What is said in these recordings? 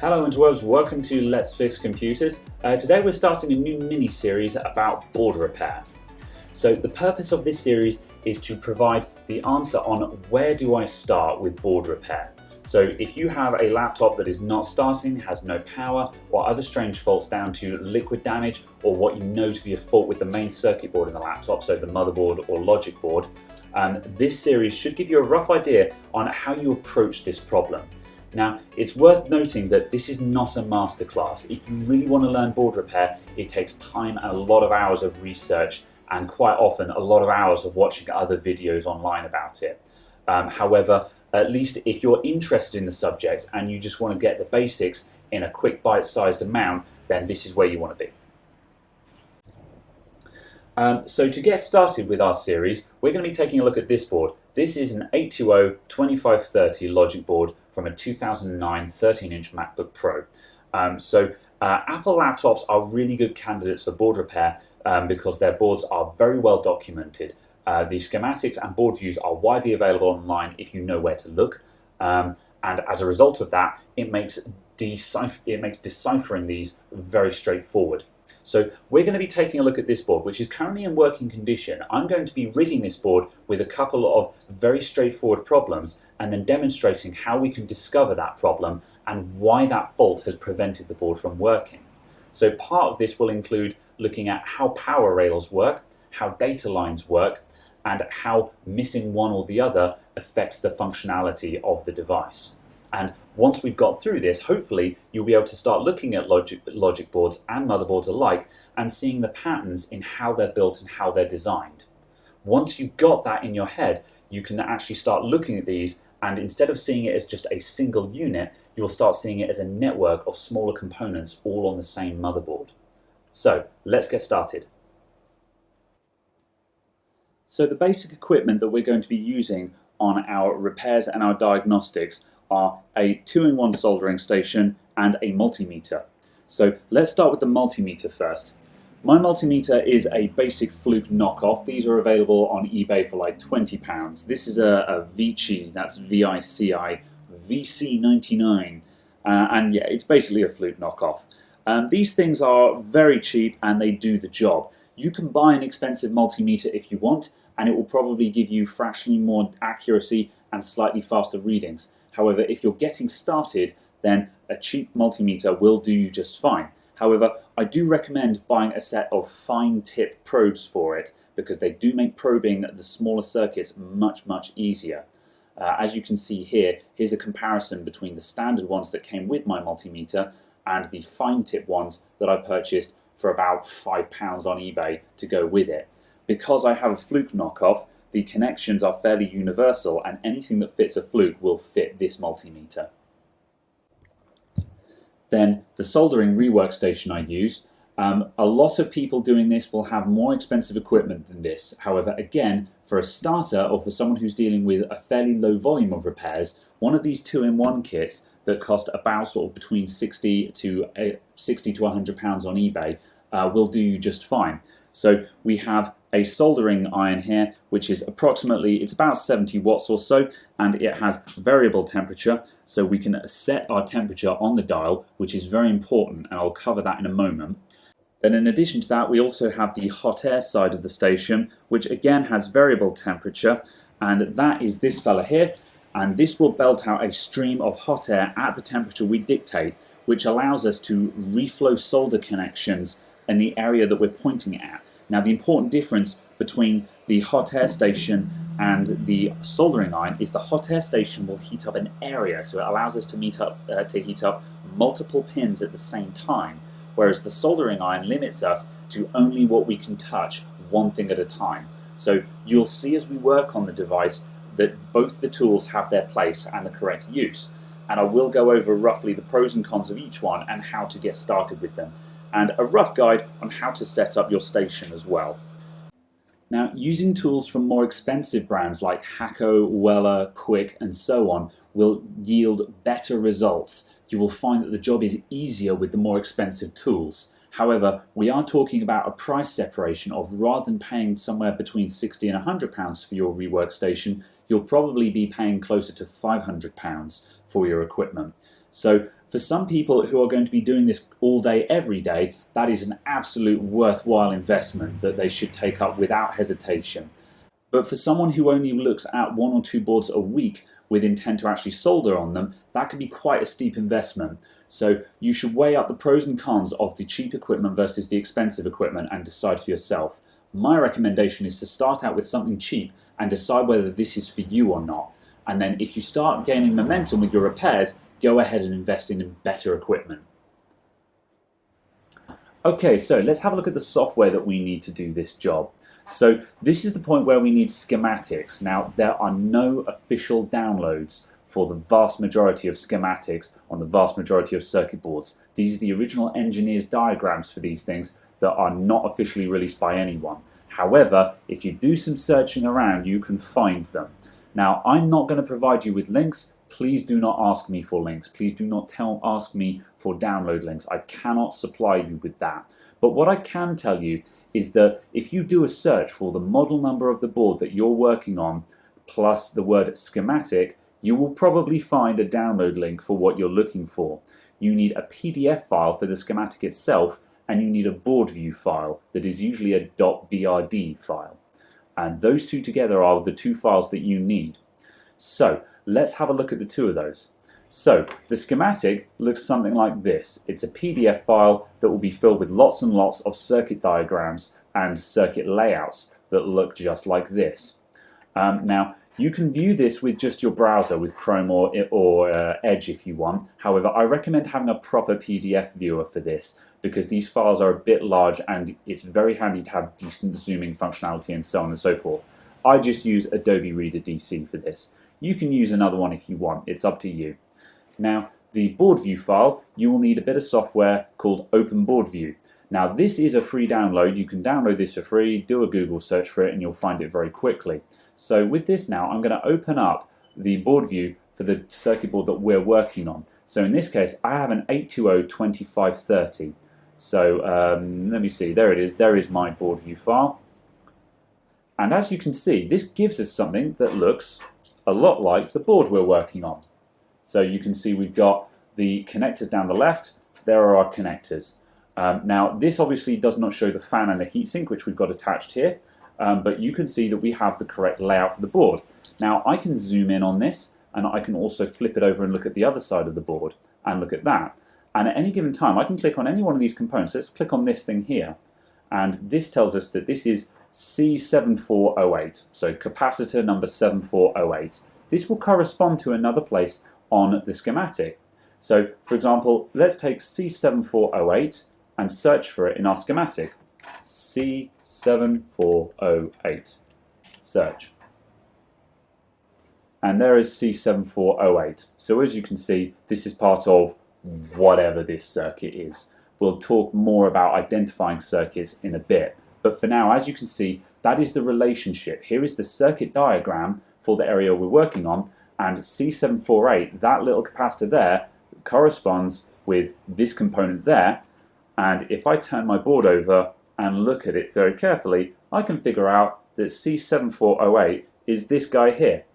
Hello interwebs, welcome to Let's Fix Computers. Today we're starting a new mini-series about board repair. So the purpose of this series is to provide the answer on where do I start with board repair. So if you have a laptop that is not starting, has no power, or other strange faults down to liquid damage, or what you know to be a fault with the main circuit board in the laptop, so the motherboard or logic board, this series should give you a rough idea on how you approach this problem. Now, it's worth noting that this is not a masterclass. If you really want to learn board repair, it takes time and a lot of hours of research, and quite often a lot of hours of watching other videos online about it. However, at least if you're interested in the subject and you just want to get the basics in a quick bite-sized amount, then this is where you want to be. So to get started with our series, we're going to be taking a look at this board. This is an 820-2530 logic board from a 2009 13-inch MacBook Pro. Apple laptops are really good candidates for board repair because their boards are very well documented. The schematics and board views are widely available online if you know where to look. And as a result of that, it makes deciphering these very straightforward. So we're going to be taking a look at this board, which is currently in working condition. I'm going to be rigging this board with a couple of very straightforward problems and then demonstrating how we can discover that problem and why that fault has prevented the board from working. So part of this will include looking at how power rails work, how data lines work, and how missing one or the other affects the functionality of the device. And once we've got through this, hopefully you'll be able to start looking at logic boards and motherboards alike and seeing the patterns in how they're built and how they're designed. Once you've got that in your head, you can actually start looking at these, and instead of seeing it as just a single unit, you'll start seeing it as a network of smaller components all on the same motherboard. So let's get started. So the basic equipment that we're going to be using on our repairs and our diagnostics are a 2-in-1 soldering station and a multimeter. So let's start with the multimeter first. My multimeter is a basic Fluke knockoff. These are available on eBay for like £20. This is a Vici, that's V-I-C-I, VC99. And yeah, it's basically a Fluke knockoff. These things are very cheap and they do the job. You can buy an expensive multimeter if you want, and it will probably give you fractionally more accuracy and slightly faster readings. However, if you're getting started, then a cheap multimeter will do you just fine. However, I do recommend buying a set of fine tip probes for it because they do make probing the smaller circuits much easier. As you can see here, here's a comparison between the standard ones that came with my multimeter and the fine tip ones that I purchased for about £5 on eBay to go with it. Because I have a Fluke knockoff, the connections are fairly universal and anything that fits a Fluke will fit this multimeter. Then the soldering rework station I use. A lot of people doing this will have more expensive equipment than this. However, again, for a starter or for someone who's dealing with a fairly low volume of repairs, one of these 2-in-1 kits that cost about sort of between £60 to £100 on eBay will do you just fine. So we have a soldering iron here, which is it's about 70 watts or so, and it has variable temperature, so we can set our temperature on the dial, which is very important, and I'll cover that in a moment. Then in addition to that, we also have the hot air side of the station, which again has variable temperature, and that is this fella here, and this will belt out a stream of hot air at the temperature we dictate, which allows us to reflow solder connections in the area that we're pointing at. Now the important difference between the hot air station and the soldering iron is the hot air station will heat up an area, so it allows us to heat up multiple pins at the same time, whereas the soldering iron limits us to only what we can touch, one thing at a time. So you'll see as we work on the device that both the tools have their place and the correct use, and I will go over roughly the pros and cons of each one and how to get started with them, and a rough guide on how to set up your station as well. Now, using tools from more expensive brands like Hacko, Weller, Quick and so on will yield better results. You will find that the job is easier with the more expensive tools. However, we are talking about a price separation of, rather than paying somewhere between £60 and £100 for your rework station, you'll probably be paying closer to £500 for your equipment. So for some people who are going to be doing this all day, every day, that is an absolute worthwhile investment that they should take up without hesitation. But for someone who only looks at 1 or 2 boards a week with intent to actually solder on them, that can be quite a steep investment. So you should weigh up the pros and cons of the cheap equipment versus the expensive equipment and decide for yourself. My recommendation is to start out with something cheap and decide whether this is for you or not. And then if you start gaining momentum with your repairs, go ahead and invest in better equipment. Okay, so let's have a look at the software that we need to do this job. So this is the point where we need schematics. Now, there are no official downloads for the vast majority of schematics on the vast majority of circuit boards. These are the original engineer's diagrams for these things that are not officially released by anyone. However, if you do some searching around, you can find them. Now, I'm not going to provide you with links. Please do not ask me for links. Please do not ask me for download links. I cannot supply you with that. But what I can tell you is that if you do a search for the model number of the board that you're working on, plus the word schematic, you will probably find a download link for what you're looking for. You need a PDF file for the schematic itself, and you need a board view file that is usually a .brd file. And those two together are the 2 files that you need. So let's have a look at the 2 of those. So the schematic looks something like this. It's a PDF file that will be filled with lots and lots of circuit diagrams and circuit layouts that look just like this. Now, you can view this with just your browser with Chrome or Edge if you want. However, I recommend having a proper PDF viewer for this because these files are a bit large and it's very handy to have decent zooming functionality and so on and so forth. I just use Adobe Reader DC for this. You can use another one if you want. It's up to you. Now, the board view file, you will need a bit of software called OpenBoardview. Now, this is a free download. You can download this for free, do a Google search for it, and you'll find it very quickly. So with this now, I'm going to open up the board view for the circuit board that we're working on. So in this case, I have an 820-2530. So let me see, there it is. There is my board view file. And as you can see, this gives us something that looks a lot like the board we're working on. So you can see we've got the connectors down the left. There are our connectors. Now, this obviously does not show the fan and the heatsink, which we've got attached here, but you can see that we have the correct layout for the board. Now, I can zoom in on this, and I can also flip it over and look at the other side of the board and look at that. And at any given time, I can click on any one of these components. Let's click on this thing here, and this tells us that this is C7408, so capacitor number 7408. This will correspond to another place on the schematic. So, for example, let's take C7408 and search for it in our schematic. C7408. Search. And there is C7408. So as you can see, this is part of whatever this circuit is. We'll talk more about identifying circuits in a bit. But for now, as you can see, that is the relationship. Here is the circuit diagram for the area we're working on, and C748, that little capacitor there, corresponds with this component there. And if I turn my board over and look at it very carefully, I can figure out that C7408 is this guy here.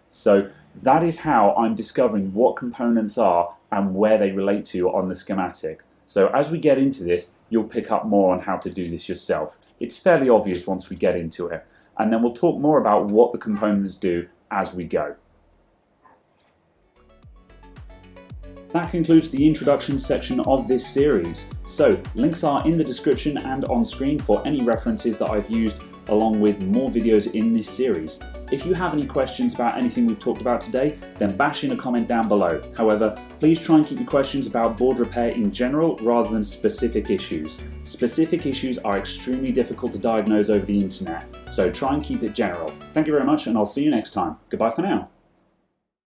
So that is how I'm discovering what components are and where they relate to on the schematic. So as we get into this, you'll pick up more on how to do this yourself. It's fairly obvious once we get into it. And then we'll talk more about what the components do as we go. That concludes the introduction section of this series. So links are in the description and on screen for any references that I've used, along with more videos in this series. If you have any questions about anything we've talked about today, then bash in a comment down below. However, please try and keep your questions about board repair in general rather than specific issues. Specific issues are extremely difficult to diagnose over the internet, so try and keep it general. Thank you very much, and I'll see you next time. Goodbye for now.